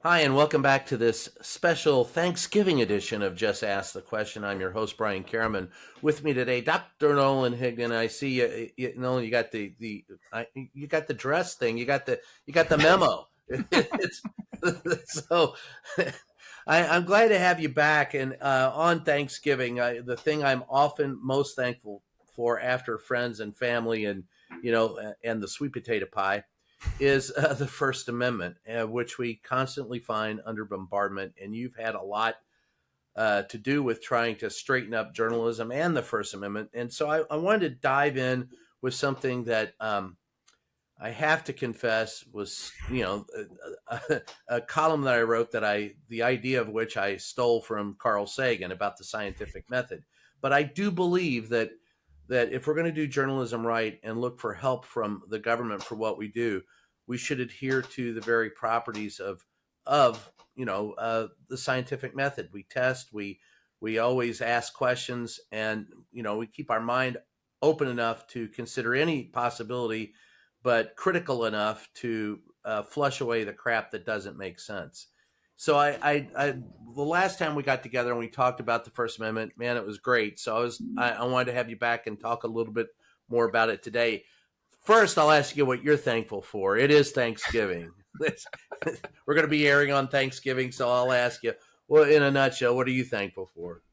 Hi, and welcome back to this special Thanksgiving edition of Just Ask the Question. I'm your host, Brian Karaman. With me today, Dr. Nolan Higdon. I see Nolan. You got you got the dress thing. You got the memo. It's, so, I'm glad to have you back. And on Thanksgiving, the thing I'm often most thankful for after friends and family, and and the sweet potato pie is the First Amendment, which we constantly find under bombardment. And you've had a lot to do with trying to straighten up journalism and the First Amendment. And so I wanted to dive in with something that I have to confess was, a column that I wrote the idea of which I stole from Carl Sagan about the scientific method. But I do believe that if we're going to do journalism right and look for help from the government for what we do, we should adhere to the very properties of the scientific method. We test, we always ask questions, and we keep our mind open enough to consider any possibility, but critical enough to flush away the crap that doesn't make sense. So the last time we got together and we talked about the First Amendment, man, it was great. So I wanted to have you back and talk a little bit more about it today. First, I'll ask you what you're thankful for. It is Thanksgiving. We're going to be airing on Thanksgiving, so I'll ask you, well, in a nutshell, what are you thankful for?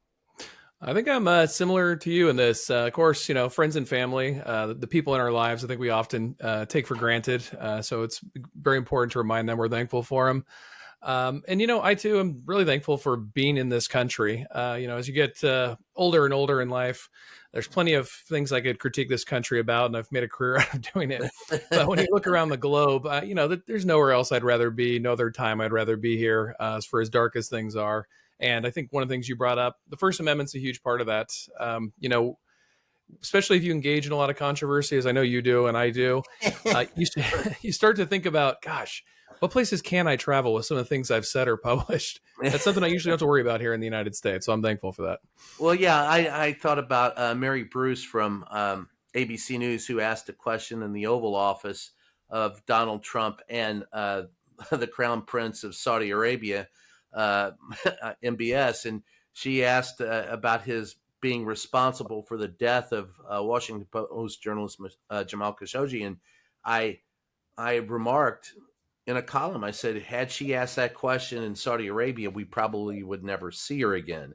I think I'm similar to you in this. Of course, friends and family, the people in our lives, I think we often take for granted. So it's very important to remind them we're thankful for them. And I too am really thankful for being in this country. As you get older and older in life, there's plenty of things I could critique this country about, and I've made a career out of doing it. But when you look around the globe, there's nowhere else I'd rather be, no other time I'd rather be here, as for as dark as things are. And I think one of the things you brought up, the First Amendment's a huge part of that. Especially if you engage in a lot of controversy, as I know you do and I do, you you start to think about, gosh, what places can I travel with some of the things I've said or published? That's something I usually don't have to worry about here in the United States. So I'm thankful for that. Well, yeah, I thought about Mary Bruce from ABC News, who asked a question in the Oval Office of Donald Trump and the Crown Prince of Saudi Arabia, uh, MBS, and she asked about his being responsible for the death of Washington Post journalist Jamal Khashoggi, and I I remarked in a column, I said, had she asked that question in Saudi Arabia, we probably would never see her again.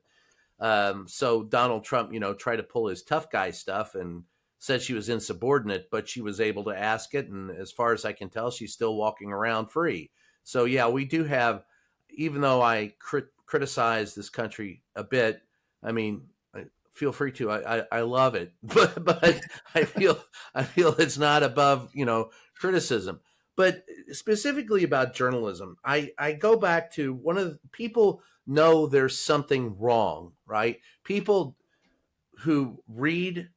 So Donald Trump, tried to pull his tough guy stuff and said she was insubordinate, but she was able to ask it. And as far as I can tell, she's still walking around free. So, yeah, we do have, even though I criticize this country a bit, I mean, feel free to. I love it, but I feel it's not above criticism. But specifically about journalism, I go back to one of the people know there's something wrong, right? People who read,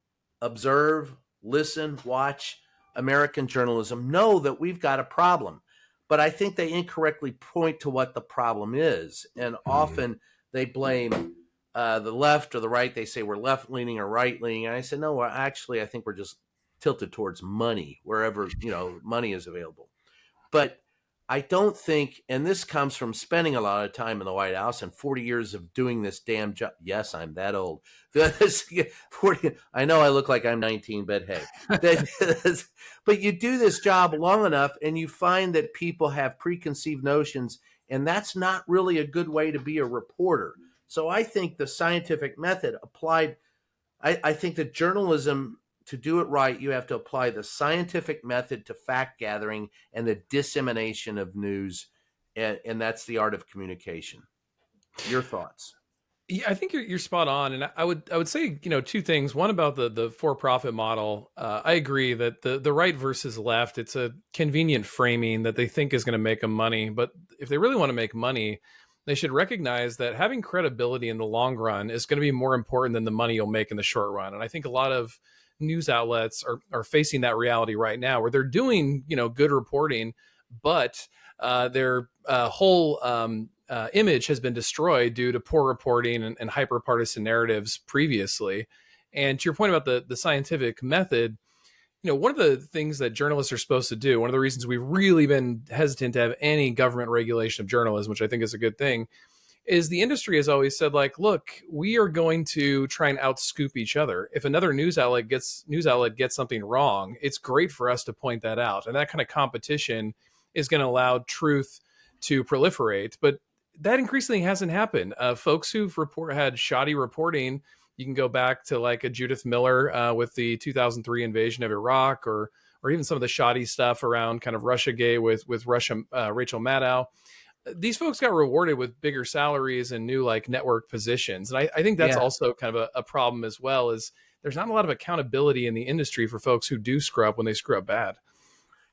observe, listen, watch American journalism know that we've got a problem. But I think they incorrectly point to what the problem is. And Mhm. often they blame the left or the right. They say we're left leaning or right leaning. And I said, no, well, actually, I think we're just tilted towards money wherever, money is available. But I don't think, and this comes from spending a lot of time in the White House and 40 years of doing this damn job. Yes, I'm that old. 40, I know I look like I'm 19, but hey. But you do this job long enough and you find that people have preconceived notions, and that's not really a good way to be a reporter. So I think the scientific method applied, I think that journalism, to do it right, you have to apply the scientific method to fact gathering and the dissemination of news, and that's the art of communication. Your thoughts? Yeah, I think you're spot on, and I would say two things. One about the for profit model. I agree that the right versus left, it's a convenient framing that they think is going to make them money. But if they really want to make money, they should recognize that having credibility in the long run is going to be more important than the money you'll make in the short run. And I think a lot of news outlets are facing that reality right now, where they're doing good reporting, but their whole image has been destroyed due to poor reporting and hyper partisan narratives previously. And to your point about the scientific method, One of the things that journalists are supposed to do, one of the reasons we've really been hesitant to have any government regulation of journalism, which I think is a good thing, is the industry has always said, like, look, we are going to try and outscoop each other. If another news outlet gets something wrong, it's great for us to point that out. And that kind of competition is going to allow truth to proliferate. But that increasingly hasn't happened. Folks who've had shoddy reporting, you can go back to like a Judith Miller with the 2003 invasion of Iraq, or even some of the shoddy stuff around kind of Russiagate with Rachel Maddow. These folks got rewarded with bigger salaries and new like network positions. And I think that's Yeah. also kind of a problem as well, is there's not a lot of accountability in the industry for folks who do screw up when they screw up bad.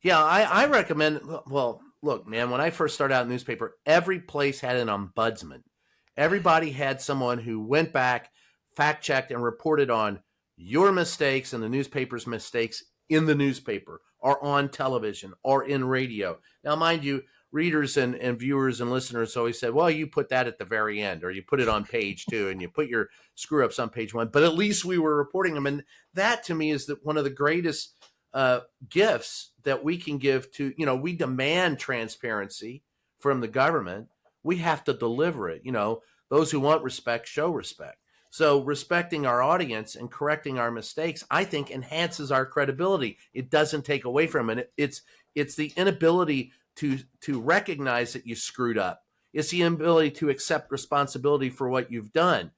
Yeah, I recommend. Well, look, man, when I first started out in newspaper, every place had an ombudsman. Everybody had someone who went back, fact checked, and reported on your mistakes and the newspaper's mistakes in the newspaper or on television or in radio. Now, mind you, readers and viewers and listeners always said, well, you put that at the very end, or you put it on page two, and you put your screw ups on page one. But at least we were reporting them. And that to me is one of the greatest gifts that we can give to, we demand transparency from the government. We have to deliver it. Those who want respect show respect. So respecting our audience and correcting our mistakes, I think, enhances our credibility. It doesn't take away from it. It's the inability to recognize that you screwed up. It's the inability to accept responsibility for what you've done.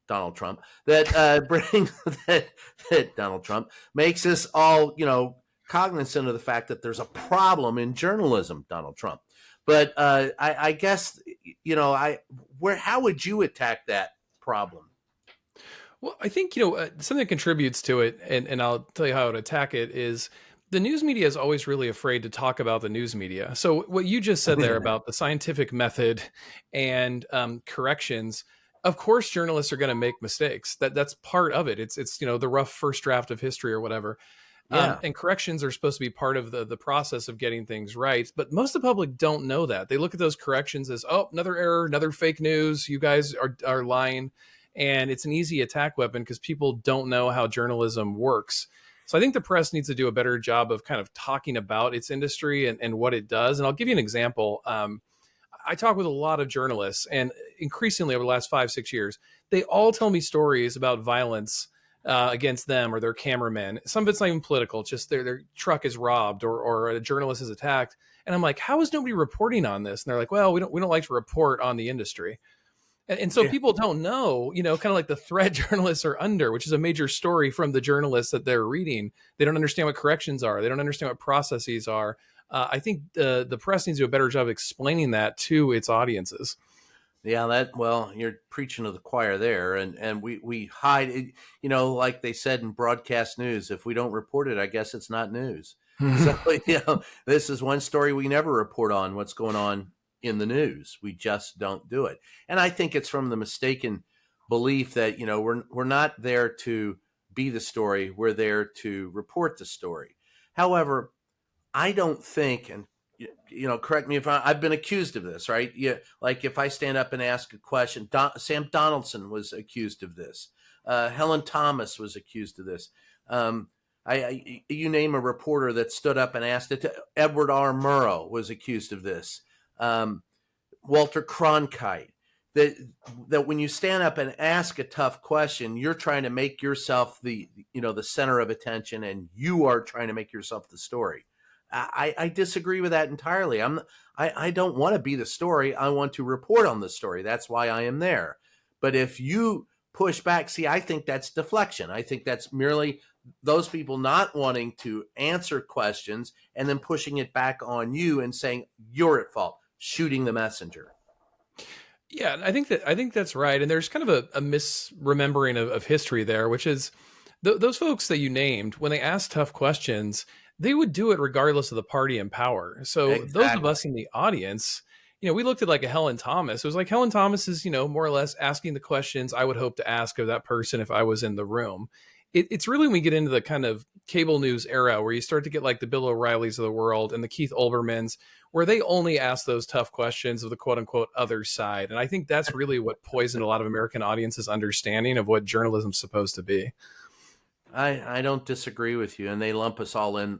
Donald Trump, that brings that Donald Trump makes us all, cognizant of the fact that there's a problem in journalism, Donald Trump. But I guess, how would you attack that problem? Well, I think, something that contributes to it, and I'll tell you how I would attack it, is the news media is always really afraid to talk about the news media. So what you just said there about the scientific method and corrections, of course, journalists are going to make mistakes. That's part of it. It's the rough first draft of history or whatever. Yeah. And corrections are supposed to be part of the process of getting things right. But most of the public don't know that. They look at those corrections as, oh, another error, another fake news. You guys are lying. And it's an easy attack weapon because people don't know how journalism works. So I think the press needs to do a better job of kind of talking about its industry and what it does. And I'll give you an example. I talk with a lot of journalists, and increasingly over the last 5-6 years, they all tell me stories about violence against them or their cameramen. Some of it's not even political; it's just their truck is robbed or a journalist is attacked. And I'm like, how is nobody reporting on this? And they're like, well, we don't like to report on the industry. And so people don't know, kind of like the threat journalists are under, which is a major story from the journalists that they're reading. They don't understand what corrections are. They don't understand what processes are. I think the press needs to do a better job explaining that to its audiences. Yeah, you're preaching to the choir there, and we hide it, like they said in broadcast news, if we don't report it, I guess it's not news. So, this is one story we never report on, what's going on in the news. We just don't do it. And I think it's from the mistaken belief that, we're not there to be the story, we're there to report the story. However, I don't think, and correct me if I've been accused of this, right? Yeah, like if I stand up and ask a question, Sam Donaldson was accused of this. Helen Thomas was accused of this. You name a reporter that stood up and asked it. Edward R. Murrow was accused of this. Walter Cronkite. That when you stand up and ask a tough question, you're trying to make yourself the center of attention, and you are trying to make yourself the story. I disagree with that entirely. I don't want to be the story. I want to report on the story. That's why I am there. But if you push back, see, I think that's deflection. I think that's merely those people not wanting to answer questions and then pushing it back on you and saying you're at fault, shooting the messenger. Yeah, I think that's right. And there's kind of a misremembering of history there, which is those folks that you named, when they asked tough questions, they would do it regardless of the party in power. So those of us in the audience, we looked at like a Helen Thomas. It was like Helen Thomas is, more or less asking the questions I would hope to ask of that person if I was in the room. It's really when we get into the kind of cable news era where you start to get like the Bill O'Reillys of the world and the Keith Olbermans, where they only ask those tough questions of the quote unquote other side. And I think that's really what poisoned a lot of American audiences' understanding of what journalism's supposed to be. I don't disagree with you, and they lump us all in,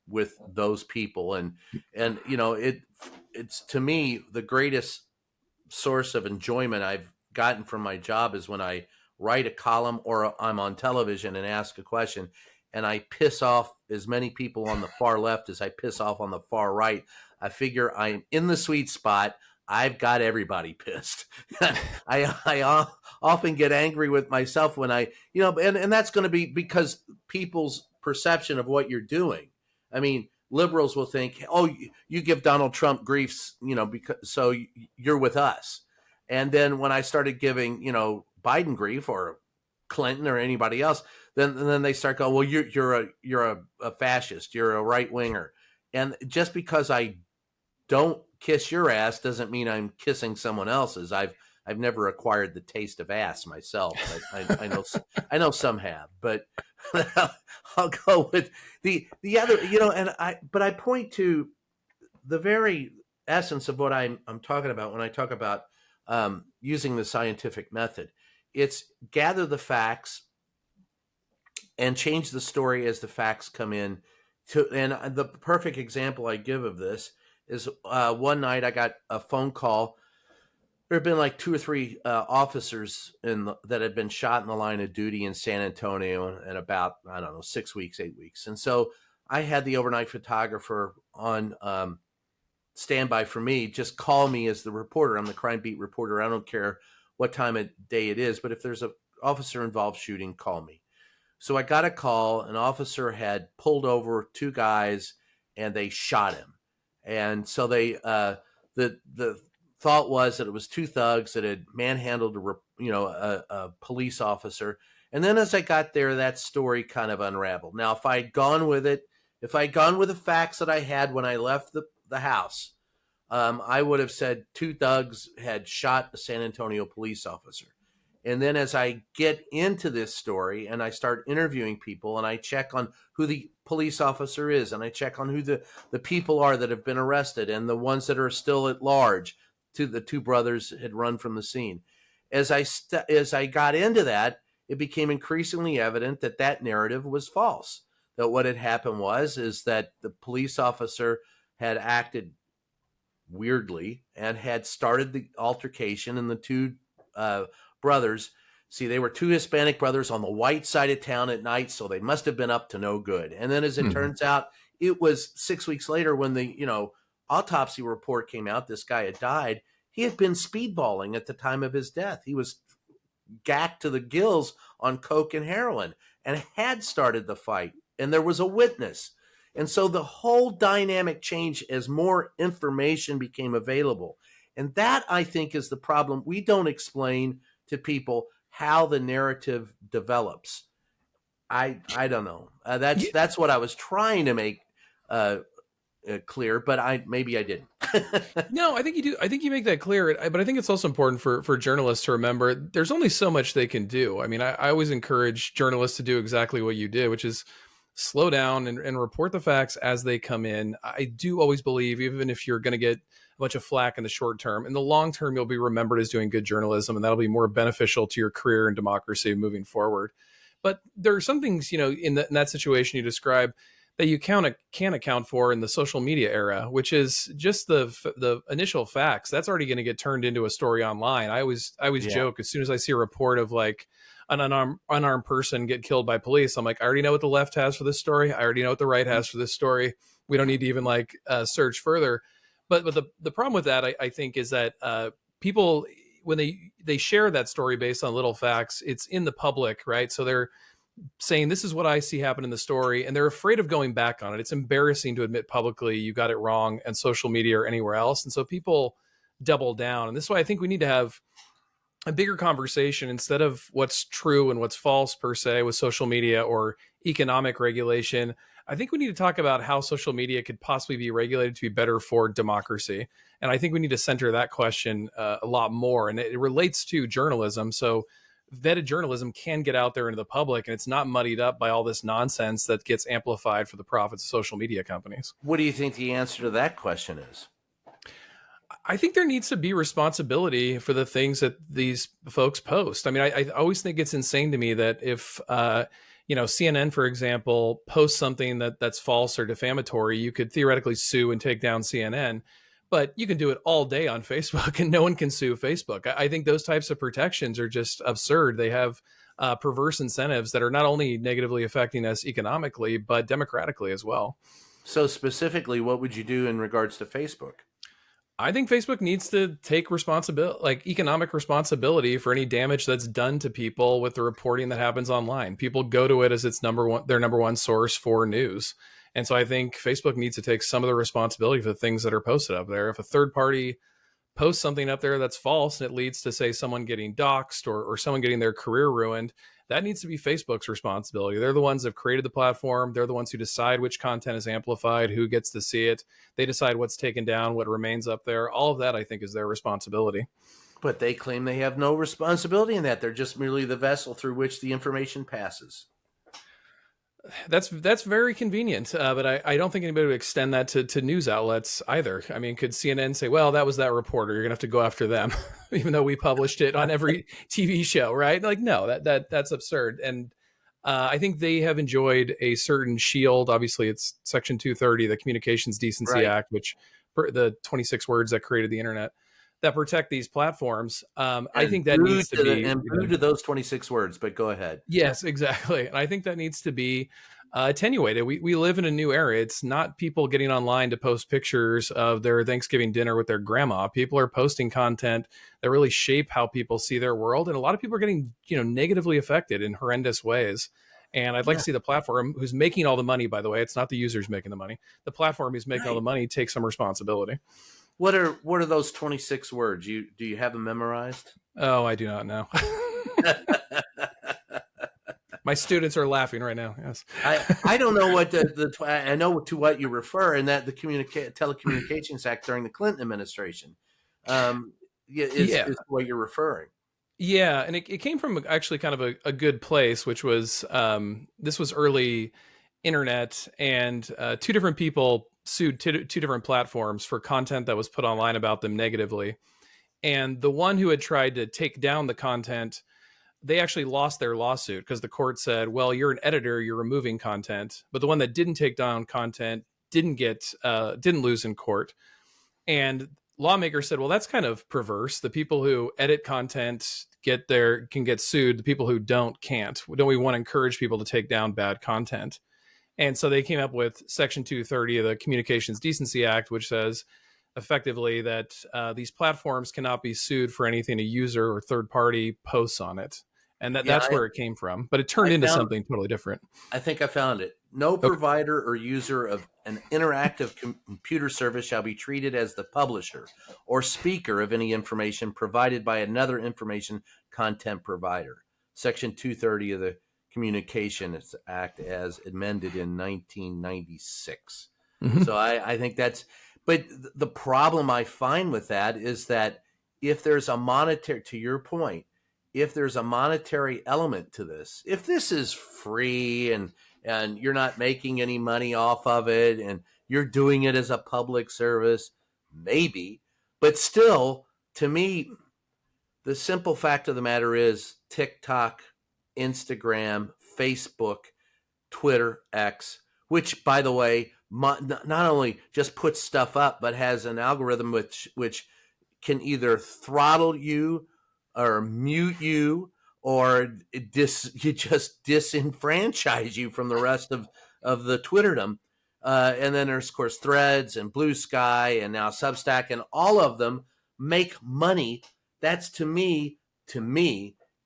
with those people, and it's to me the greatest source of enjoyment I've gotten from my job is when I write a column or I'm on television and ask a question, and I piss off as many people on the far left as I piss off on the far right. I figure I'm in the sweet spot. I've got everybody pissed. I often get angry with myself when and that's going to be because people's perception of what you're doing. I mean, liberals will think, oh, you give Donald Trump griefs, because so you're with us. And then when I started giving, Biden grief or Clinton or anybody else, then they start going, well, you're a fascist, you're a right winger, and just because I don't kiss your ass doesn't mean I'm kissing someone else's. I've never acquired the taste of ass myself. I know some have, but I'll go with the other. I point to the very essence of what I'm talking about when I talk about using the scientific method. It's gather the facts and change the story as the facts come in. And the perfect example I give of this is one night I got a phone call. There had been like two or three officers that had been shot in the line of duty in San Antonio in about, I don't know, 6 weeks, 8 weeks. And so I had the overnight photographer on standby for me. Just call me as the reporter. I'm the crime beat reporter. I don't care what time of day it is, but if there's an officer involved shooting, call me. So I got a call. An officer had pulled over two guys and they shot him. And so the thought was that it was two thugs that had manhandled a police officer. And then as I got there, that story kind of unraveled. Now, if I'd gone with the facts that I had when I left the house, I would have said two thugs had shot a San Antonio police officer. And then as I get into this story and I start interviewing people and I check on who the police officer is and I check on who the people are that have been arrested and the ones that are still at large, the two brothers had run from the scene. As I got into that, it became increasingly evident that narrative was false. That what had happened is that the police officer had acted weirdly and had started the altercation, and the two brothers, see, they were two Hispanic brothers on the white side of town at night, so they must have been up to no good. And then as it turns out, it was 6 weeks later when the autopsy report came out, this guy had died. He had been speedballing at the time of his death. He was gacked to the gills on coke and heroin and had started the fight, and there was a witness. And so the whole dynamic changed as more information became available. And that, I think, is the problem. We don't explain to people how the narrative develops. I don't know. That's what I was trying to make clear, but maybe I didn't. No, I think you do. I think you make that clear, but I think it's also important for journalists to remember there's only so much they can do. I mean, I always encourage journalists to do exactly what you did, which is slow down and report the facts as they come in. I do always believe, even if you're going to get a bunch of flack in the short term, in the long term, you'll be remembered as doing good journalism, and that'll be more beneficial to your career and democracy moving forward. But there are some things, in that situation you describe that you can't account for in the social media era, which is just the initial facts. That's already going to get turned into a story online. I always joke, as soon as I see a report of like an unarmed person get killed by police, I'm like, I already know what the left has for this story. I already know what the right has for this story. We don't need to even search further. But the problem with that, I think, is that people, when they share that story based on little facts, it's in the public, right? So they're saying, this is what I see happen in the story, and they're afraid of going back on it. It's embarrassing to admit publicly you got it wrong on social media or anywhere else. And so people double down. And this is why I think we need to have a bigger conversation instead of what's true and what's false per se with social media or economic regulation. I think we need to talk about how social media could possibly be regulated to be better for democracy. And I think we need to center that question a lot more. And it relates to journalism. So vetted journalism can get out there into the public, and it's not muddied up by all this nonsense that gets amplified for the profits of social media companies. What do you think the answer to that question is? I think there needs to be responsibility for the things that these folks post. I mean, I always think it's insane to me that if CNN, for example, posts something that's false or defamatory, you could theoretically sue and take down CNN, but you can do it all day on Facebook and no one can sue Facebook. I think those types of protections are just absurd. They have perverse incentives that are not only negatively affecting us economically, but democratically as well. So specifically, what would you do in regards to Facebook? I think Facebook needs to take responsibility, like economic responsibility for any damage that's done to people with the reporting that happens online. People go to it as their number one source for news. And so I think Facebook needs to take some of the responsibility for the things that are posted up there. If a third party post something up there that's false and it leads to, say, someone getting doxxed or someone getting their career ruined, that needs to be Facebook's responsibility. They're the ones that have created the platform. They're the ones who decide which content is amplified, who gets to see it. They decide what's taken down, what remains up there. All of that, I think, is their responsibility. But they claim they have no responsibility in that. They're just merely the vessel through which the information passes. That's very convenient, but I don't think anybody would extend that to news outlets either. I mean, could CNN say, well, that was that reporter, you're gonna have to go after them, even though we published it on every TV show, right? Like, no, that's absurd. And I think they have enjoyed a certain shield. Obviously, it's Section 230, the Communications Decency Right. Act, which the 26 words that created the internet that protect these platforms. I think that needs to be due to those 26 words, but go ahead. Yes, exactly. And I think that needs to be attenuated. We live in a new era. It's not people getting online to post pictures of their Thanksgiving dinner with their grandma. People are posting content that really shape how people see their world. And a lot of people are getting, negatively affected in horrendous ways. And I'd like to see the platform who's making all the money, by the way, it's not the users making the money. The platform who's making all the money take some responsibility. What are those 26 words? Do you have them memorized? Oh, I do not know. My students are laughing right now. Yes. I don't know what I know to what you refer, and that the Telecommunications Act during the Clinton administration is what you're referring. Yeah, and it came from actually kind of a good place, which was this was early internet, and two different people sued two different platforms for content that was put online about them negatively. And the one who had tried to take down the content, they actually lost their lawsuit because the court said, well, you're an editor, you're removing content. But the one that didn't take down content didn't lose in court. And lawmakers said, well, that's kind of perverse. The people who edit content can get sued. The people who can't. Don't we want to encourage people to take down bad content? And so they came up with Section 230 of the Communications Decency Act, which says effectively that these platforms cannot be sued for anything a user or third party posts on it. And that's where it came from. But it turned into something totally different. I think I found it. No provider or user of an interactive computer service shall be treated as the publisher or speaker of any information provided by another information content provider. Section 230 of the Communications Act as amended in 1996. Mm-hmm. So I think that's, but the problem I find with that is that if there's a monetary, to your point, if there's a monetary element to this, if this is free and you're not making any money off of it and you're doing it as a public service, maybe, but still, to me, the simple fact of the matter is TikTok, Instagram, Facebook, Twitter, X, which, by the way, not only just puts stuff up, but has an algorithm which can either throttle you or mute you or you just disenfranchise you from the rest of the Twitterdom. And then there's, of course, Threads and Blue Sky and now Substack, and all of them make money. That's to me,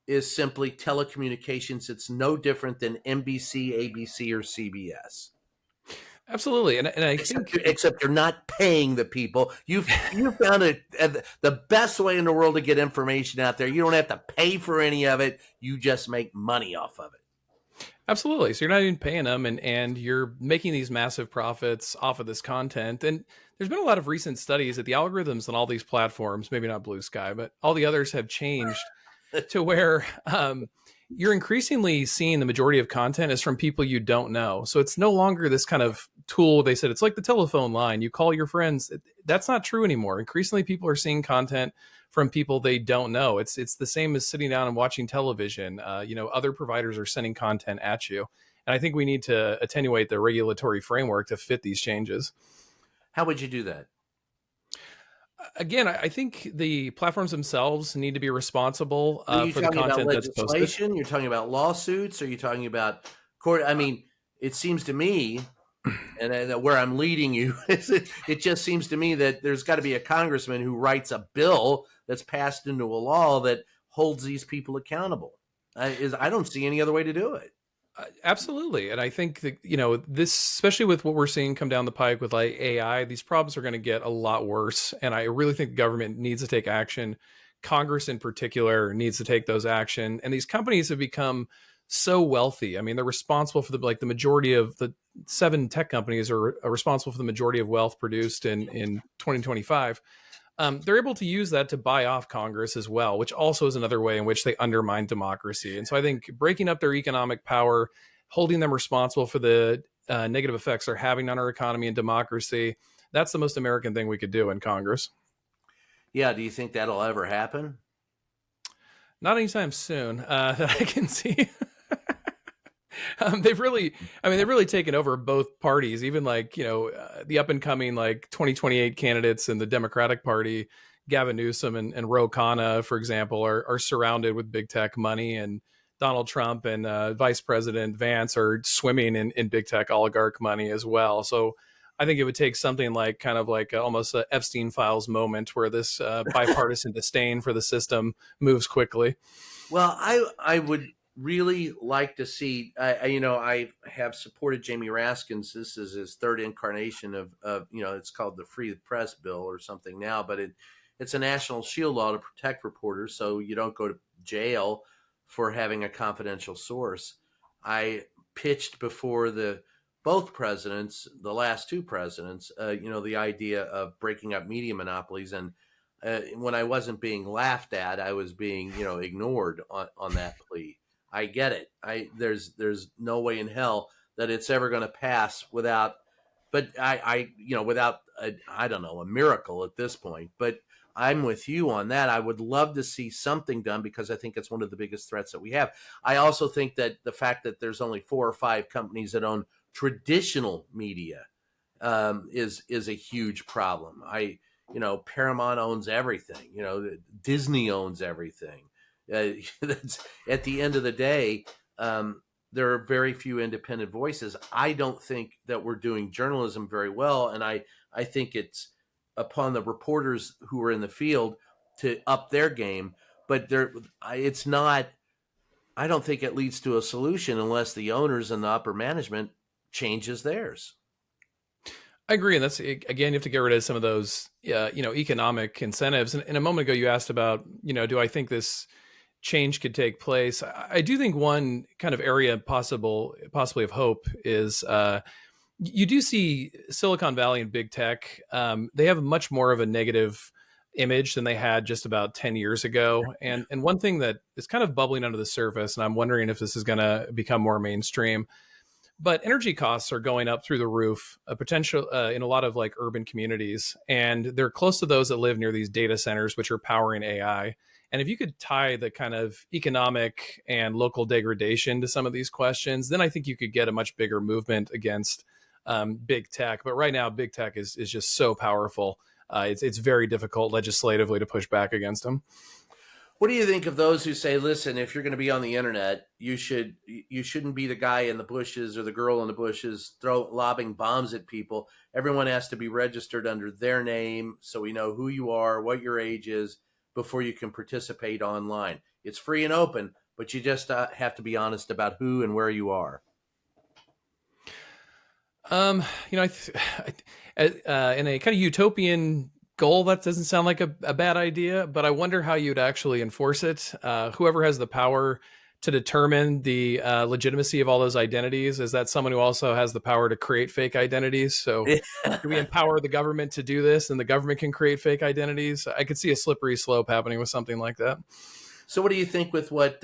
is simply telecommunications. It's no different than NBC, ABC, or CBS. Absolutely, and I think except you're not paying the people. You found it the best way in the world to get information out there. You don't have to pay for any of it. You just make money off of it. Absolutely. So you're not even paying them, and you're making these massive profits off of this content. And there's been a lot of recent studies that the algorithms on all these platforms, maybe not Blue Sky, but all the others have changed to where you're increasingly seeing the majority of content is from people you don't know. So it's no longer this kind of tool. They said it's like the telephone line. You call your friends. That's not true anymore. Increasingly, people are seeing content from people they don't know. It's the same as sitting down and watching television. Other providers are sending content at you, and I think we need to attenuate the regulatory framework to fit these changes. How would you do that? Again, I think the platforms themselves need to be responsible Are you for the talking about content that's posted. legislation? You're talking about lawsuits? Are you talking about court? I mean, it seems to me, and where I'm leading you, is it just seems to me that there's got to be a congressman who writes a bill that's passed into a law that holds these people accountable. I don't see any other way to do it. Absolutely, and I think that this, especially with what we're seeing come down the pike with like AI, these problems are going to get a lot worse. And I really think the government needs to take action. Congress, in particular, needs to take those action. And these companies have become so wealthy. I mean, they're responsible for the majority of the 7 tech companies are responsible for the majority of wealth produced in 2025. They're able to use that to buy off Congress as well, which also is another way in which they undermine democracy. And so I think breaking up their economic power, holding them responsible for the negative effects they're having on our economy and democracy, that's the most American thing we could do in Congress. Yeah. Do you think that'll ever happen? Not anytime soon that I can see. They've really taken over both parties, even the up and coming like 2028 candidates in the Democratic Party, Gavin Newsom and Ro Khanna, for example, are surrounded with big tech money, and Donald Trump and Vice President Vance are swimming in big tech oligarch money as well. So I think it would take something like kind of like almost a Epstein Files moment where this bipartisan disdain for the system moves quickly. Well, I would really like to see. I have supported Jamie Raskins. This is his third incarnation of it's called the Free Press Bill or something now, but it's a national shield law to protect reporters, so you don't go to jail for having a confidential source. I pitched before both presidents, the last 2 presidents, the idea of breaking up media monopolies, and when I wasn't being laughed at, I was being ignored on that plea. I get it. There's no way in hell that it's ever going to pass without, but without I don't know, a miracle at this point. But I'm with you on that. I would love to see something done because I think it's one of the biggest threats that we have. I also think that the fact that there's only 4 or 5 companies that own traditional media is a huge problem. Paramount owns everything. Disney owns everything. That's, at the end of the day, there are very few independent voices. I don't think that we're doing journalism very well, and I think it's upon the reporters who are in the field to up their game. But it's not. I don't think it leads to a solution unless the owners and the upper management changes theirs. I agree, and that's again, you have to get rid of some of those, economic incentives. And a moment ago, you asked about, do I think this change could take place? I do think one kind of area possibly of hope is you do see Silicon Valley and big tech. They have much more of a negative image than they had just about 10 years ago. And one thing that is kind of bubbling under the surface, and I'm wondering if this is going to become more mainstream, but energy costs are going up through the roof, potential in a lot of like urban communities, and they're close to those that live near these data centers, which are powering AI. And if you could tie the kind of economic and local degradation to some of these questions, then I think you could get a much bigger movement against big tech. But right now, big tech is just so powerful. It's very difficult legislatively to push back against them. What do you think of those who say, "Listen, if you're going to be on the internet, you shouldn't be the guy in the bushes or the girl in the bushes lobbing bombs at people. Everyone has to be registered under their name, so we know who you are, what your age is, before you can participate online. It's free and open, but you just have to be honest about who and where you are." In a kind of utopian goal, that doesn't sound like a bad idea, but I wonder how you'd actually enforce it. Whoever has the power to determine the legitimacy of all those identities, is that someone who also has the power to create fake identities? So do we empower the government to do this, and the government can create fake identities? I could see a slippery slope happening with something like that. So what do you think with what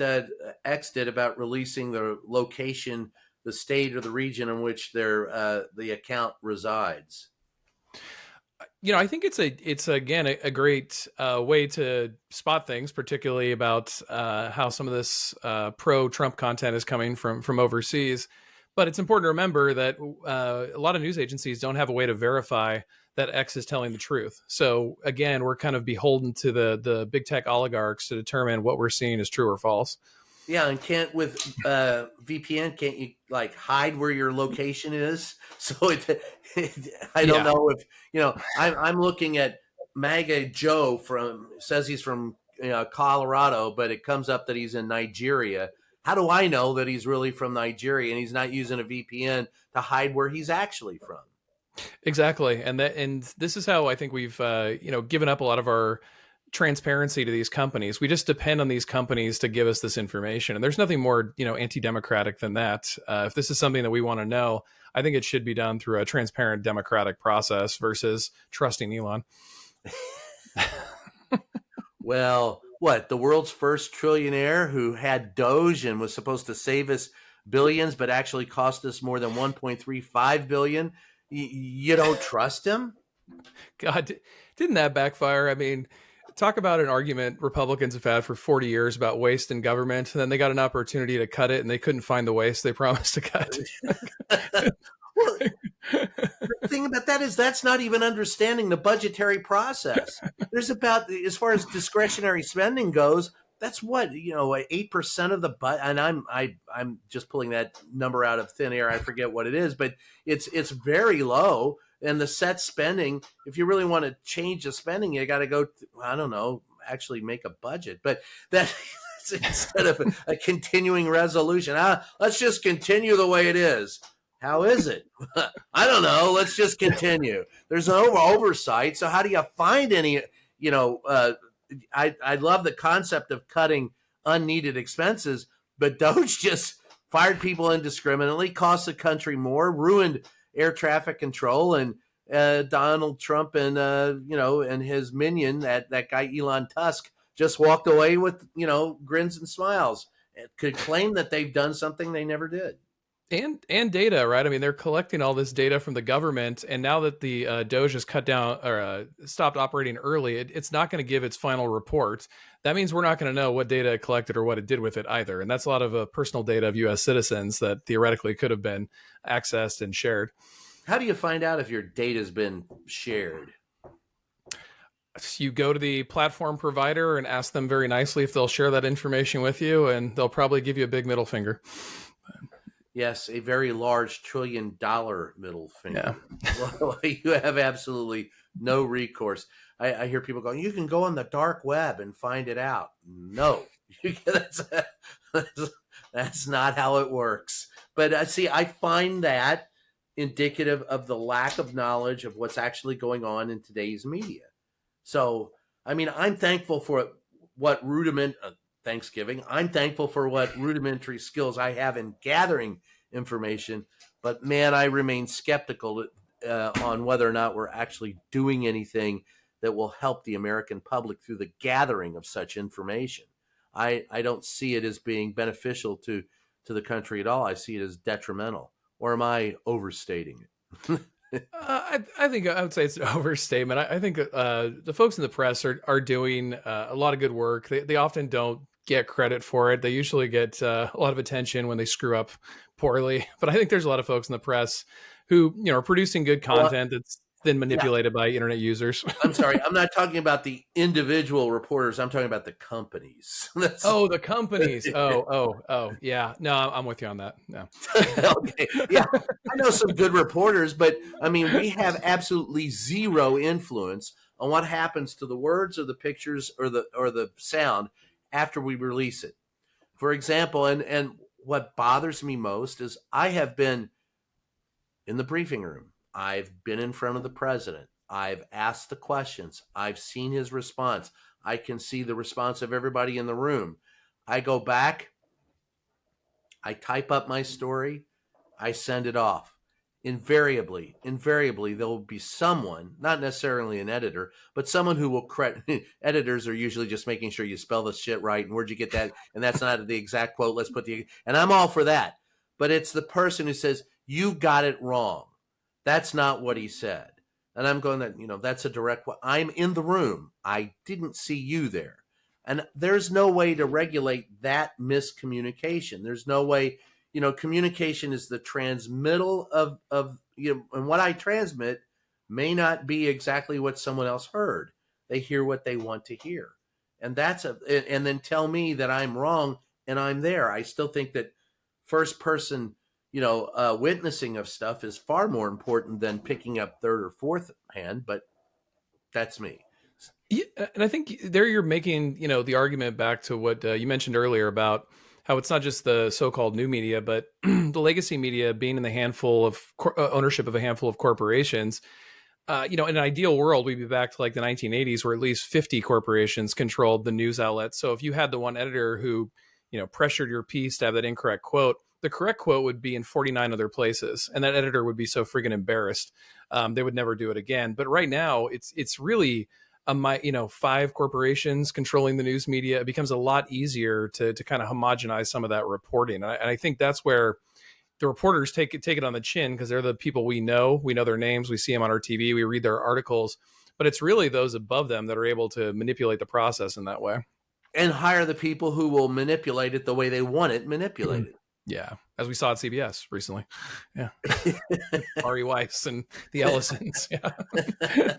X did about releasing the location, the state or the region in which the account resides? I think it's again a great way to spot things, particularly about how some of this pro-Trump content is coming from overseas. But it's important to remember that a lot of news agencies don't have a way to verify that X is telling the truth. So again, we're kind of beholden to the big tech oligarchs to determine what we're seeing is true or false. Yeah, and can't with VPN, can't you like hide where your location is? So I don't Yeah, know if I'm looking at MAGA Joe from says he's from Colorado, but it comes up that he's in Nigeria. How do I know that he's really from Nigeria and he's not using a VPN to hide where he's actually from? exactly. And this is how I think we've given up a lot of our transparency to these companies. We just depend on these companies to give us this information, and there's nothing more anti-democratic than that. If this is something that we want to know, I think it should be done through a transparent democratic process versus trusting Elon. Well, what, the world's first trillionaire who had Doge and was supposed to save us billions, but actually cost us more than 1.35 billion? You don't trust him? God, didn't that backfire? I mean, talk about an argument Republicans have had for 40 years about waste in government. And then they got an opportunity to cut it and they couldn't find the waste they promised to cut. Well, the thing about that is that's not even understanding the budgetary process. There's about, as far as discretionary spending goes, that's what 8% of the budget, and I'm just pulling that number out of thin air. I forget what it is, but it's very low. And the set spending, if you really want to change the spending, you got to go. I don't know, actually make a budget, but that instead of a continuing resolution, let's just continue the way it is. How is it? I don't know. Let's just continue. There's no oversight. So how do you find any, you know, I love the concept of cutting unneeded expenses, but Doge just fired people indiscriminately, cost the country more, ruined air traffic control, and Donald Trump and and his minion, that guy Elon Tusk, just walked away with grins and smiles. It could claim that they've done something they never did. And data, right? I mean, they're collecting all this data from the government, and now that the Doge has cut down or stopped operating early, it's not going to give its final report. That means we're not going to know what data it collected or what it did with it either, and that's a lot of personal data of U.S. citizens that theoretically could have been accessed and shared. How do you find out if your data's been shared? You go to the platform provider and ask them very nicely if they'll share that information with you, and they'll probably give you a big middle finger. Yes, a very large $1 trillion middle Yeah. finger. Well, you have absolutely no recourse. I hear people going, you can go on the dark web and find it out. No, that's, that's not how it works. But see, I find that indicative of the lack of knowledge of what's actually going on in today's media. So, I mean, I'm thankful for what Thanksgiving. I'm thankful for what rudimentary skills I have in gathering information, but man, I remain skeptical on whether or not we're actually doing anything that will help the American public through the gathering of such information. I don't see it as being beneficial to the country at all. I see it as detrimental. Or am I overstating it? I think I would say it's an overstatement. I think the folks in the press are doing a lot of good work. They often don't get credit for it. They usually get a lot of attention when they screw up poorly. But I think there's a lot of folks in the press who are producing good Well, content that's then yeah, manipulated by internet users. I'm sorry. I'm not talking about the individual reporters. I'm talking about the companies. Oh, the companies. Oh, yeah. No, I'm with you on that. No. Okay. Yeah. I know some good reporters, but I mean, we have absolutely zero influence on what happens to the words or the pictures or the sound after we release it. For example, and what bothers me most is I have been in the briefing room. I've been in front of the president. I've asked the questions. I've seen his response. I can see the response of everybody in the room. I go back, I type up my story, I send it off. Invariably, there will be someone, not necessarily an editor, but someone who will credit. Editors are usually just making sure you spell the shit right and where'd you get that? And that's not the exact quote. Let's put and I'm all for that. But it's the person who says, you got it wrong. That's not what he said. And I'm going that, that's a direct, I'm in the room. I didn't see you there. And there's no way to regulate that miscommunication. There's no way, communication is the transmittal and what I transmit may not be exactly what someone else heard. They hear what they want to hear. And and then tell me that I'm wrong and I'm there. I still think that first person witnessing of stuff is far more important than picking up third or fourth hand, but that's me. Yeah, and I think there you're making, the argument back to what you mentioned earlier about how it's not just the so-called new media, but the legacy media being in the handful of ownership of a handful of corporations. In an ideal world, we'd be back to like the 1980s, where at least 50 corporations controlled the news outlet. So if you had the one editor who, pressured your piece to have that incorrect quote, the correct quote would be in 49 other places, and that editor would be so friggin' embarrassed, they would never do it again. But right now, it's really five corporations controlling the news media. It becomes a lot easier to kind of homogenize some of that reporting, and I think that's where the reporters take it on the chin, because they're the people we know their names, we see them on our TV, we read their articles, but it's really those above them that are able to manipulate the process in that way. And hire the people who will manipulate it the way they want it manipulated. Yeah, as we saw at CBS recently. Yeah. Ari Weiss and the Ellisons. Yeah.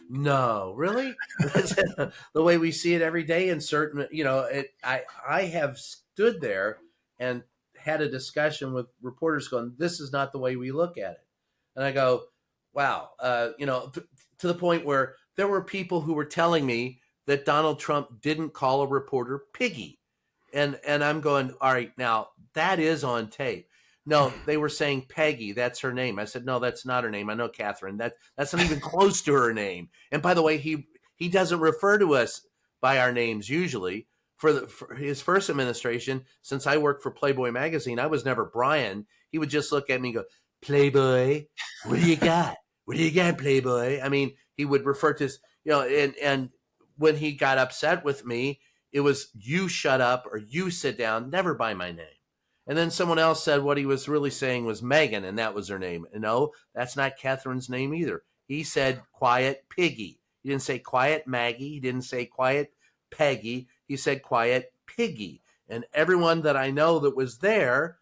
No, really? The way we see it every day in certain, I have stood there and had a discussion with reporters going, this is not the way we look at it. And I go, wow, to the point where there were people who were telling me that Donald Trump didn't call a reporter piggy. And I'm going, all right, now that is on tape. No, they were saying Peggy. That's her name. I said, no, that's not her name. I know Catherine. That's not even close to her name. And by the way, he doesn't refer to us by our names usually. For his first administration, since I worked for Playboy magazine, I was never Brian. He would just look at me and go, Playboy, what do you got? What do you got, Playboy? I mean, he would refer to his, and when he got upset with me, it was you shut up or you sit down, never by my name. And then someone else said what he was really saying was Megan, and that was her name. And no, that's not Catherine's name either. He said quiet Piggy. He didn't say quiet Maggie. He didn't say quiet Peggy. He said quiet Piggy. And everyone that I know that was there,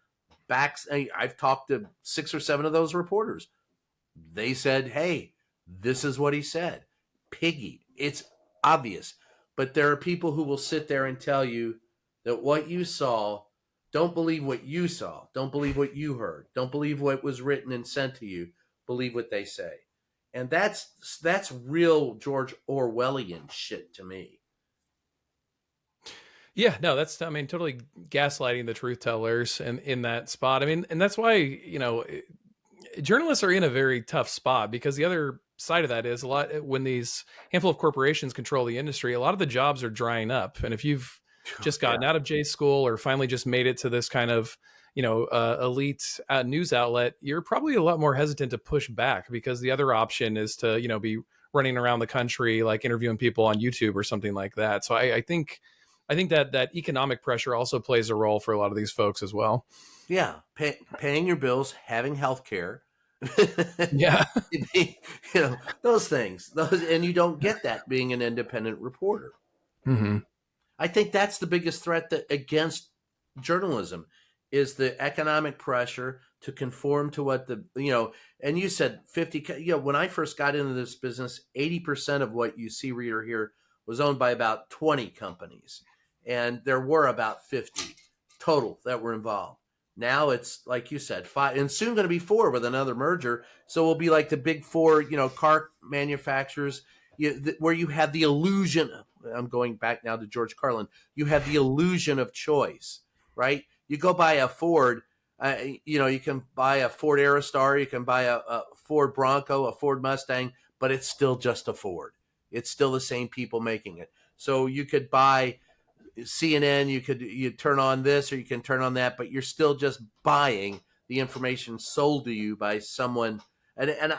I've talked to 6 or 7 of those reporters. They said, hey, this is what he said. Piggy. It's obvious. But there are people who will sit there and tell you that what you saw, don't believe what you saw. Don't believe what you heard. Don't believe what was written and sent to you. Believe what they say. And that's real George Orwellian shit to me. Yeah, no, that's, I mean, totally gaslighting the truth tellers in that spot. I mean, and that's why, journalists are in a very tough spot, because the other side of that is a lot when these handful of corporations control the industry, a lot of the jobs are drying up. And if you've just gotten out of J school or finally just made it to this kind of, elite news outlet, you're probably a lot more hesitant to push back, because the other option is to, be running around the country, like interviewing people on YouTube or something like that. So I think that economic pressure also plays a role for a lot of these folks as well. Yeah. Paying your bills, having health care. Yeah. Those things, and you don't get that being an independent reporter. Mm-hmm. I think that's the biggest threat against journalism is the economic pressure to conform to what and you said 50, when I first got into this business, 80% of what you see, read, or hear was owned by about 20 companies. And there were about 50 total that were involved. Now it's, like you said, 5, and soon going to be 4 with another merger. So we'll be like the big 4, car manufacturers, where you have the illusion. I'm going back now to George Carlin. You have the illusion of choice, right? You go buy a Ford, you can buy a Ford Aerostar, you can buy a Ford Bronco, a Ford Mustang, but it's still just a Ford. It's still the same people making it. So you could buy CNN, you turn on this or you can turn on that, but you're still just buying the information sold to you by someone. And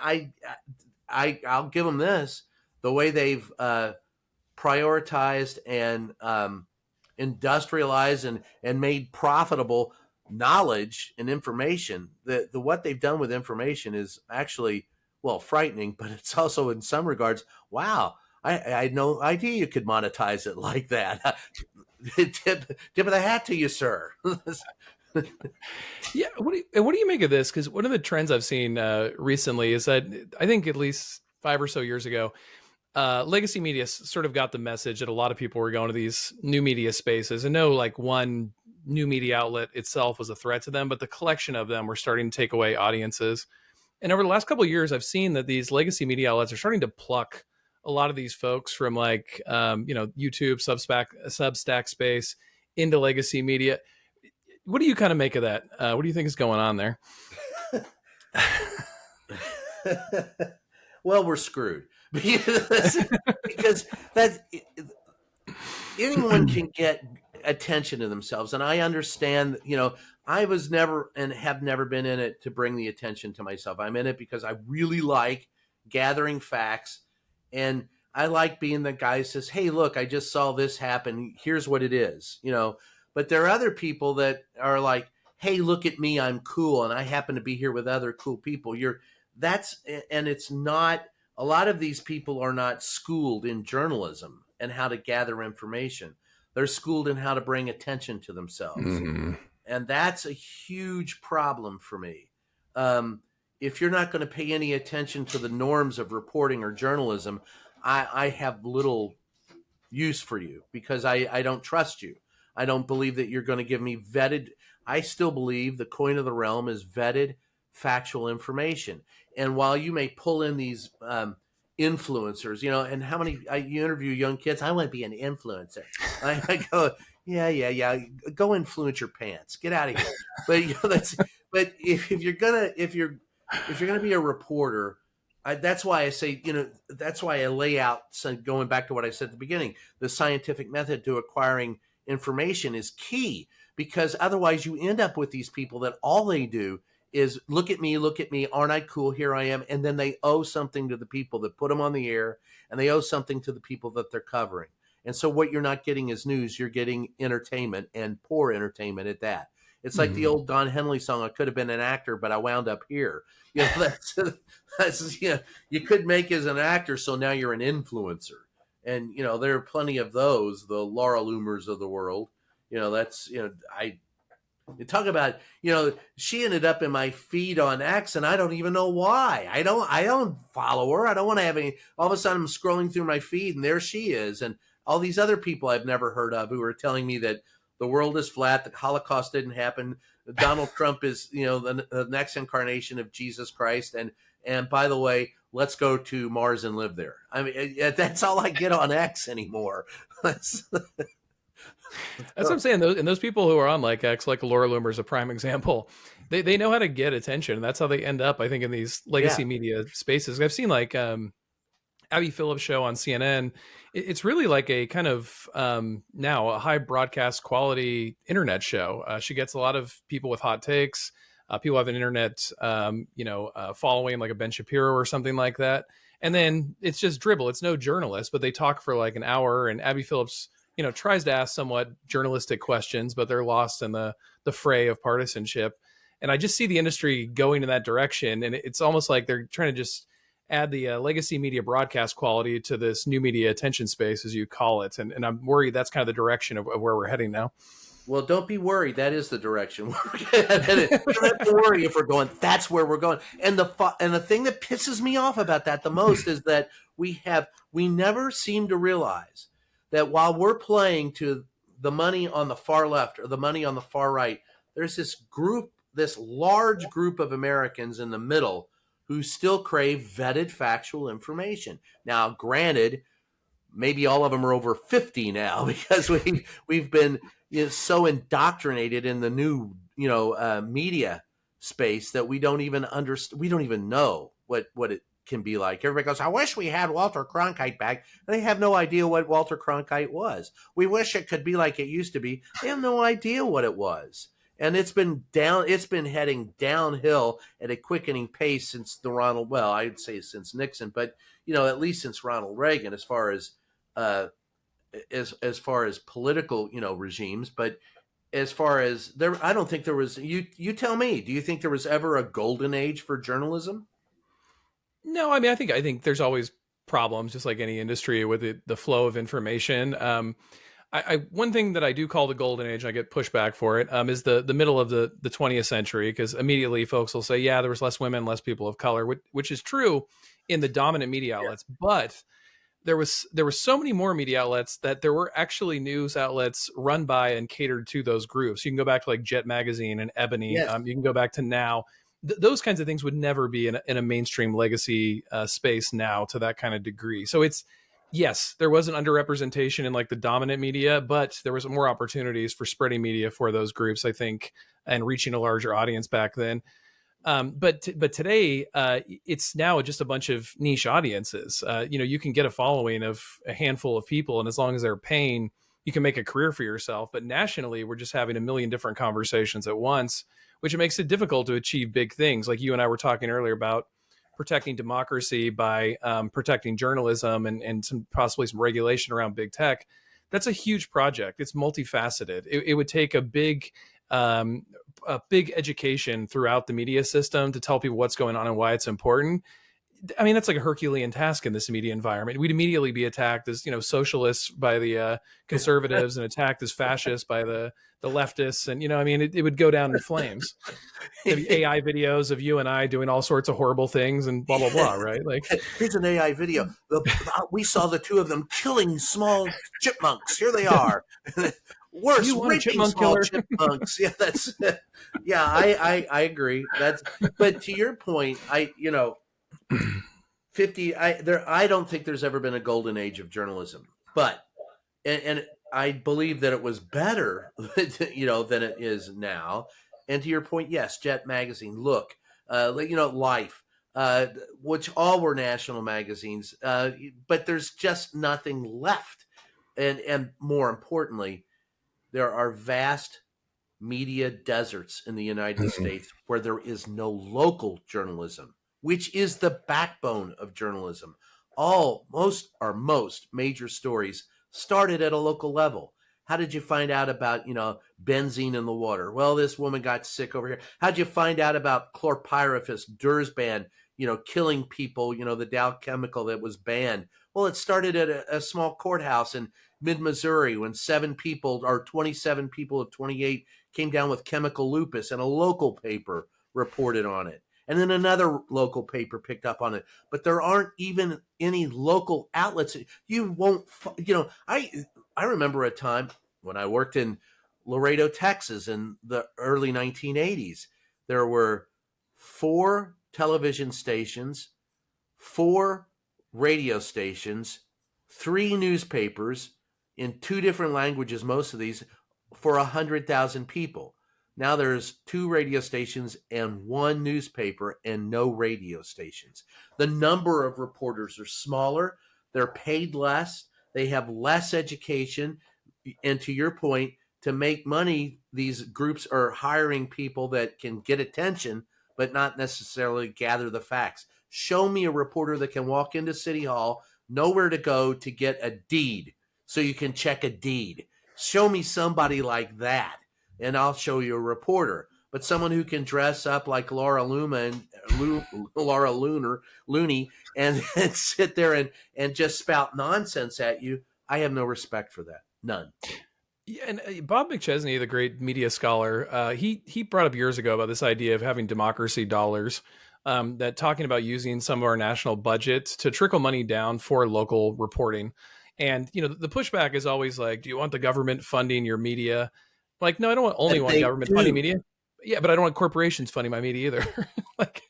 I'll give them this: the way they've prioritized and industrialized and made profitable knowledge and information. The what they've done with information is actually well, frightening, but it's also in some regards, wow, I had no idea you could monetize it like that. Tip of the hat to you, sir. Yeah, what do you make of this? Because one of the trends I've seen recently is that I think at least 5 or so years ago, legacy media sort of got the message that a lot of people were going to these new media spaces, and no, like one new media outlet itself was a threat to them, but the collection of them were starting to take away audiences. And over the last couple of years, I've seen that these legacy media outlets are starting to pluck a lot of these folks from like YouTube, Substack space into legacy media. What do you kind of make of that? What do you think is going on there? Well, we're screwed because that anyone can get attention to themselves, and I understand. I was never and have never been in it to bring the attention to myself. I'm in it because I really like gathering facts, and I like being the guy who says, "Hey, look, I just saw this happen. Here's what it is." But there are other people that are like, "Hey, look at me, I'm cool, and I happen to be here with other cool people." That's and it's not. A lot of these people are not schooled in journalism and how to gather information. They're schooled in how to bring attention to themselves. Mm-hmm. And that's a huge problem for me. Um, if you're not going to pay any attention to the norms of reporting or journalism, I have little use for you because I don't trust you. I don't believe that you're going to give me vetted. I still believe the coin of the realm is vetted factual information. And while you may pull in these influencers, and how many you interview young kids, I want to be an influencer. I go, yeah, go influence your pants, get out of here. But but if you're gonna be a reporter, that's why I say, that's why I lay out, so going back to what I said at the beginning, the scientific method to acquiring information is key, because otherwise you end up with these people that all they do is look at me, aren't I cool? Here I am. And then they owe something to the people that put them on the air, and they owe something to the people that they're covering. And so what you're not getting is news, you're getting entertainment, and poor entertainment at that. It's like the Mm-hmm. old Don Henley song, I could have been an actor, but I wound up here. That's you could make as an actor, so now you're an influencer. And there are plenty of those, the Laura Loomers of the world. That's I you talk about, she ended up in my feed on X, and I don't even know why. I don't follow her. I don't want to have any. All of a sudden, I'm scrolling through my feed, and there she is, and all these other people I've never heard of who are telling me that the world is flat, that Holocaust didn't happen, Donald Trump is, the next incarnation of Jesus Christ, and by the way, let's go to Mars and live there. I mean, that's all I get on X anymore. That's what I'm saying. Those people who are on like X, like Laura Loomer is a prime example. They know how to get attention. And that's how they end up, I think, in these Yeah. legacy media spaces. I've seen like Abby Phillips show on CNN. It's really like a kind of now a high broadcast quality internet show. She gets a lot of people with hot takes. People have an internet, following, like a Ben Shapiro or something like that. And then it's just dribble. It's no journalist, but they talk for like an hour. And Abby Phillips, tries to ask somewhat journalistic questions, but they're lost in the fray of partisanship. And I just see the industry going in that direction, and it's almost like they're trying to just add the legacy media broadcast quality to this new media attention space, as you call it. And I'm worried that's kind of the direction of where we're heading now. Well, don't be worried. That is the direction we're headed. You don't have to worry if we're going. That's where we're going. And the thing that pisses me off about that the most is that we never seem to realize that while we're playing to the money on the far left or the money on the far right, there's this large group of Americans in the middle who still crave vetted factual information. Now, granted, maybe all of them are over 50 now because we've been so indoctrinated in the new media space that we don't even understand. We don't even know what it can be like. Everybody goes, I wish we had Walter Cronkite back. And they have no idea what Walter Cronkite was. We wish it could be like it used to be. They have no idea what it was. And it's been heading downhill at a quickening pace since I'd say since Nixon, but at least since Ronald Reagan, as far as uh, as far as political regimes. But as far as there, I don't think there was. You tell me. Do you think there was ever a golden age for journalism? No, I mean, I think there's always problems, just like any industry, with the flow of information. I one thing that I do call the golden age, I get pushback for it, is the middle of the 20th century, because immediately folks will say, yeah, there was less women, less people of color, which is true in the dominant media Yeah. outlets, but there was so many more media outlets that there were actually news outlets run by and catered to those groups. You can go back to like Jet Magazine and Ebony. Yes. You can go back to Now. Those kinds of things would never be in a mainstream legacy space now to that kind of degree. So it's, yes, there was an underrepresentation in like the dominant media, but there was more opportunities for spreading media for those groups, I think, and reaching a larger audience back then. But today, it's now just a bunch of niche audiences. You can get a following of a handful of people, and as long as they're paying, you can make a career for yourself. But nationally, we're just having a million different conversations at once, which makes it difficult to achieve big things. Like you and I were talking earlier about protecting democracy by protecting journalism and possibly some regulation around big tech. That's a huge project. It's multifaceted. It would take um, a big education throughout the media system to tell people what's going on and why it's important. I mean, that's like a Herculean task in this media environment. We'd immediately be attacked as, socialists by the conservatives, and attacked as fascists by the leftists, and I mean, it would go down in flames. There'd be AI videos of you and I doing all sorts of horrible things and blah blah blah, right? Like, Here's an AI video. We saw the two of them killing small chipmunks. Here they are. Worse, you want a raping chipmunk small killer? chipmunks. Yeah, that's. Yeah, I agree. That's. But to your point, 50. I don't think there's ever been a golden age of journalism, but and I believe that it was better, than it is now. And to your point, yes, Jet Magazine, Look, Life, uh, which all were national magazines, but there's just nothing left. And more importantly, there are vast media deserts in the United States where there is no local journalism, which is the backbone of journalism. Most major stories started at a local level. How did you find out about, benzene in the water? Well, this woman got sick over here. How'd you find out about chlorpyrifos, Dursban, killing people, the Dow chemical that was banned? Well, it started at a small courthouse in mid Missouri when 7 people or 27 people of 28 came down with chemical lupus, and a local paper reported on it. And then another local paper picked up on it. But there aren't even any local outlets. You won't, I remember a time when I worked in Laredo, Texas in the early 1980s. There were 4 television stations, 4 radio stations, 3 newspapers in 2 different languages, most of these, for 100,000 people. Now there's 2 radio stations and 1 newspaper and no radio stations. The number of reporters are smaller. They're paid less. They have less education. And to your point, to make money, these groups are hiring people that can get attention, but not necessarily gather the facts. Show me a reporter that can walk into City Hall, know where to go to get a deed so you can check a deed. Show me somebody like that, and I'll show you a reporter. But someone who can dress up like Laura Looney, and sit there and just spout nonsense at you, I have no respect for that. None. Yeah, and Bob McChesney, the great media scholar, he brought up years ago about this idea of having democracy dollars. That talking about using some of our national budget to trickle money down for local reporting. And the pushback is always like, do you want the government funding your media? Like, no, I don't only And want they government funding do. media. Yeah, but I don't want corporations funding my media either. Like,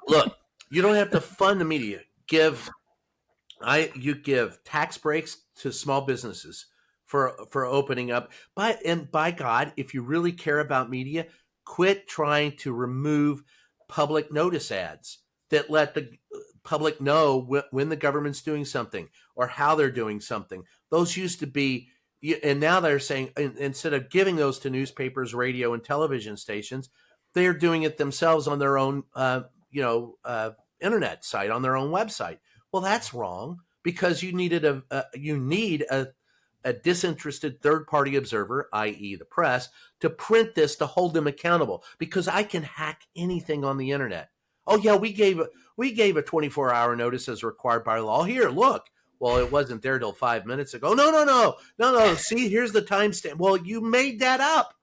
Look, you don't have to fund the media. You give tax breaks to small businesses for opening up. And by God, if you really care about media, quit trying to remove public notice ads that let the public know when the government's doing something or how they're doing something. Those used to be, and now they're saying, instead of giving those to newspapers, radio, and television stations, they're doing it themselves on their own, internet site, on their own website. Well, that's wrong, because you need a disinterested third party observer, i.e., the press, to print this to hold them accountable, because I can hack anything on the internet. Oh yeah, we gave a 24-hour notice as required by law. Here, look. Well, it wasn't there till 5 minutes ago. No, no, no, no, no. See, here's the timestamp. Well, you made that up.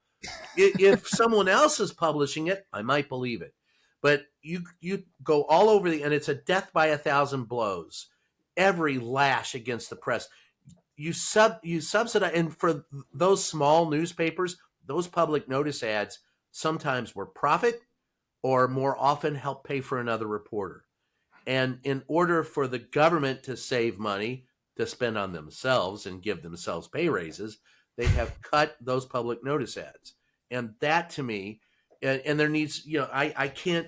If someone else is publishing it, I might believe it. But you go all over and it's a death by a thousand blows. Every lash against the press. You subsidize, and for those small newspapers, those public notice ads sometimes were profit or more often help pay for another reporter. And in order for the government to save money to spend on themselves and give themselves pay raises, they have cut those public notice ads. And that to me, and there needs, I can't,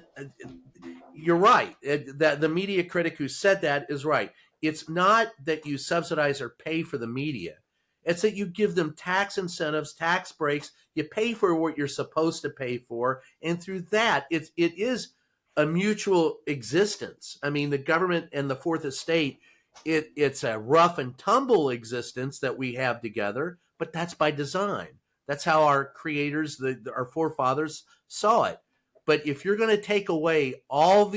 you're right. That the media critic who said that is right. It's not that you subsidize or pay for the media. It's that you give them tax incentives, tax breaks. You pay for what you're supposed to pay for, and through that, it is a mutual existence. I mean, the government and the fourth estate, it's a rough and tumble existence that we have together, but that's by design. That's how our creators, our forefathers saw it. But if you're going to take away all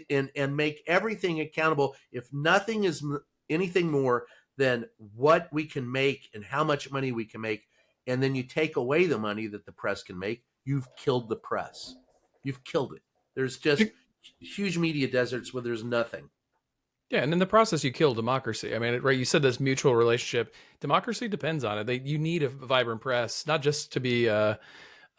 and make everything accountable, if nothing is anything more than what we can make and how much money we can make, and then you take away the money that the press can make, you've killed the press. You've killed it. There's just huge media deserts where there's nothing. Yeah, and in the process, you kill democracy. I mean, right? You said this mutual relationship. Democracy depends on it. You need a vibrant press, not just to be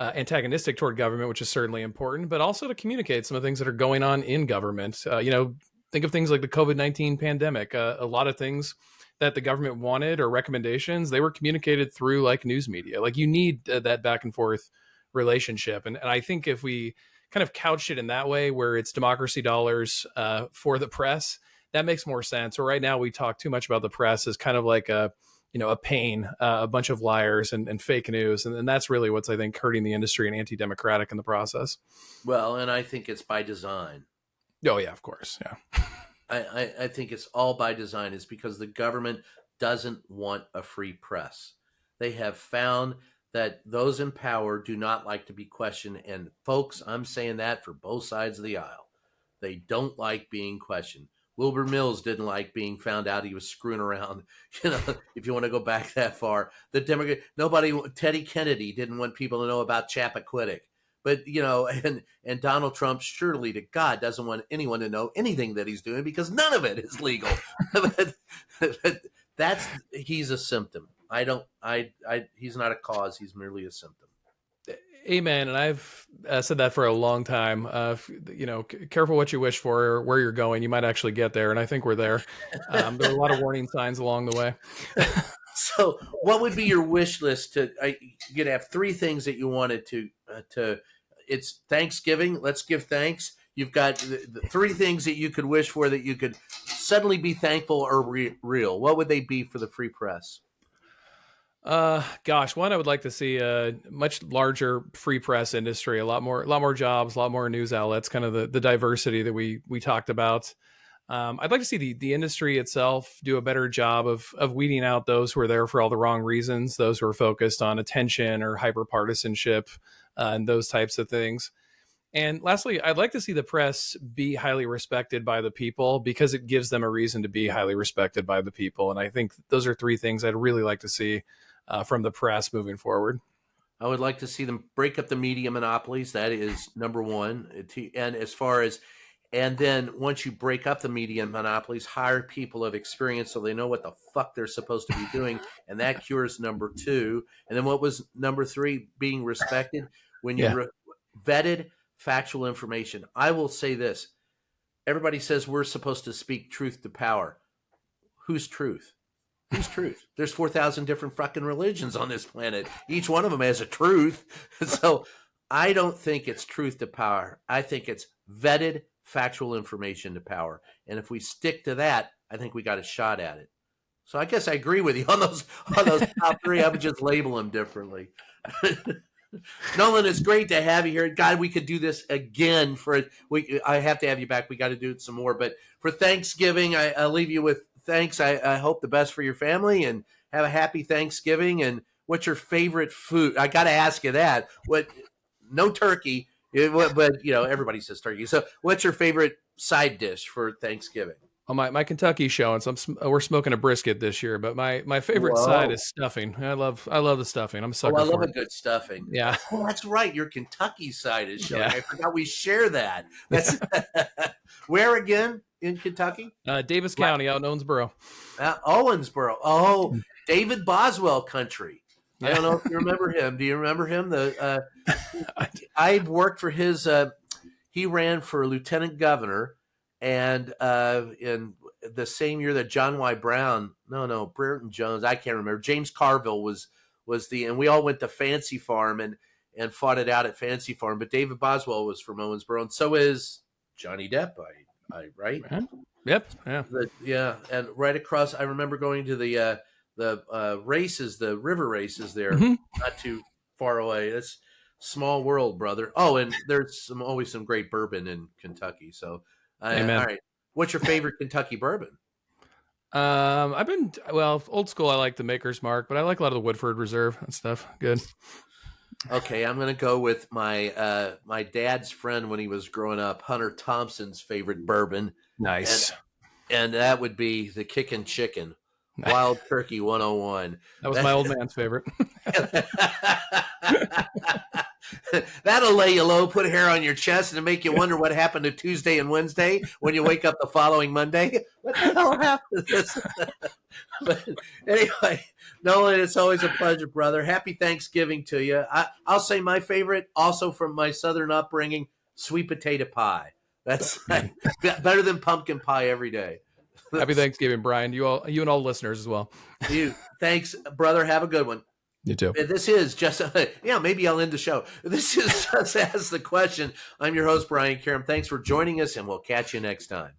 antagonistic toward government, which is certainly important, but also to communicate some of the things that are going on in government. Think of things like the COVID-19 pandemic. A lot of things that the government wanted or recommendations, they were communicated through like news media. Like you need that back and forth relationship. And I think if we kind of couch it in that way, where it's democracy dollars for the press, that makes more sense. Or right now we talk too much about the press as kind of like a pain, a bunch of liars and fake news. And that's really what's, I think, hurting the industry and anti-democratic in the process. Well, and I think it's by design. Oh yeah, of course. Yeah. I think it's all by design. It's because the government doesn't want a free press. They have found that those in power do not like to be questioned. And folks, I'm saying that for both sides of the aisle. They don't like being questioned. Wilbur Mills didn't like being found out he was screwing around. If you want to go back that far, Teddy Kennedy didn't want people to know about Chappaquiddick. But, and Donald Trump surely to God doesn't want anyone to know anything that he's doing because none of it is legal. but he's a symptom. He's not a cause. He's merely a symptom. Amen. And I've said that for a long time. Careful what you wish for or where you're going. You might actually get there. And I think we're there. There are a lot of warning signs along the way. So what would be your wish list you'd have three things that you wanted to it's Thanksgiving. Let's give thanks. You've got the three things that you could wish for that you could suddenly be thankful or real. What would they be for the free press? One, I would like to see a much larger free press industry, a lot more jobs, a lot more news outlets, kind of the diversity that we talked about. I'd like to see the industry itself do a better job of weeding out those who are there for all the wrong reasons, those who are focused on attention or hyper partisanship, and those types of things. And lastly, I'd like to see the press be highly respected by the people because it gives them a reason to be highly respected by the people. And I think those are three things I'd really like to see from the press moving forward. I would like to see them break up the media monopolies. That is number one. And then once you break up the media monopolies, hire people of experience so they know what the fuck they're supposed to be doing. And that cures number two. And then what was number three? Being respected. When you vetted factual information. I will say this. Everybody says we're supposed to speak truth to power. Whose truth? Whose truth? There's 4,000 different fucking religions on this planet. Each one of them has a truth. So I don't think it's truth to power. I think it's vetted factual information to power. And if we stick to that, I think we got a shot at it. So I guess I agree with you on those top three. I would just label them differently. Nolan, it's great to have you here. God, we could do this again. I have to have you back. We got to do it some more. But for Thanksgiving, I'll leave you with thanks. I hope the best for your family and have a happy Thanksgiving. And what's your favorite food? I got to ask you that. No turkey. But everybody says turkey. So, what's your favorite side dish for Thanksgiving? Oh, my Kentucky showing, so we're smoking a brisket this year. But my favorite side Whoa. is stuffing. I love the stuffing. I'm a Oh, I sucker love for a it. good stuffing. Yeah, Oh, that's right. Your Kentucky side is showing. yeah, I forgot we share that. yeah. That's where again in Kentucky? Davis Right. County out in Owensboro. Owensboro. Oh, David Boswell country. I Yeah, don't know if you remember him. Do you remember him? I worked for his. He ran for lieutenant governor, and in the same year that John Y. Brown, no, Brereton Jones, I can't remember. James Carville was and we all went to Fancy Farm and fought it out at Fancy Farm. But David Boswell was from Owensboro, and so is Johnny Depp. I right. yeah. Yep, yeah. Yeah, and right across, I remember going to the races, the river races there, Hmm. not too far away. It's small world, brother. Oh, and there's always some great bourbon in Kentucky. So, all Amen. right, what's your favorite Kentucky bourbon? I've been old school. I like the Maker's Mark, but I like a lot of the Woodford Reserve and stuff. Good. Okay, I'm gonna go with my dad's friend when he was growing up, Hunter Thompson's favorite bourbon, and Nice. and that would be the Kickin' Chicken, Wild Turkey 101. That was my old man's favorite. That'll lay you low, put hair on your chest, and make you wonder what happened to Tuesday and Wednesday when you wake up the following Monday. What the hell happened to this? But anyway, Nolan, it's always a pleasure, brother. Happy Thanksgiving to you. I'll say my favorite, also from my Southern upbringing, sweet potato pie. That's better than pumpkin pie every day. Happy Thanksgiving, Brian. You and all listeners as well. You, thanks, brother. Have a good one. You too. This is just, maybe I'll end the show. This is Just Ask the Question. I'm your host, Brian Karam. Thanks for joining us, and we'll catch you next time.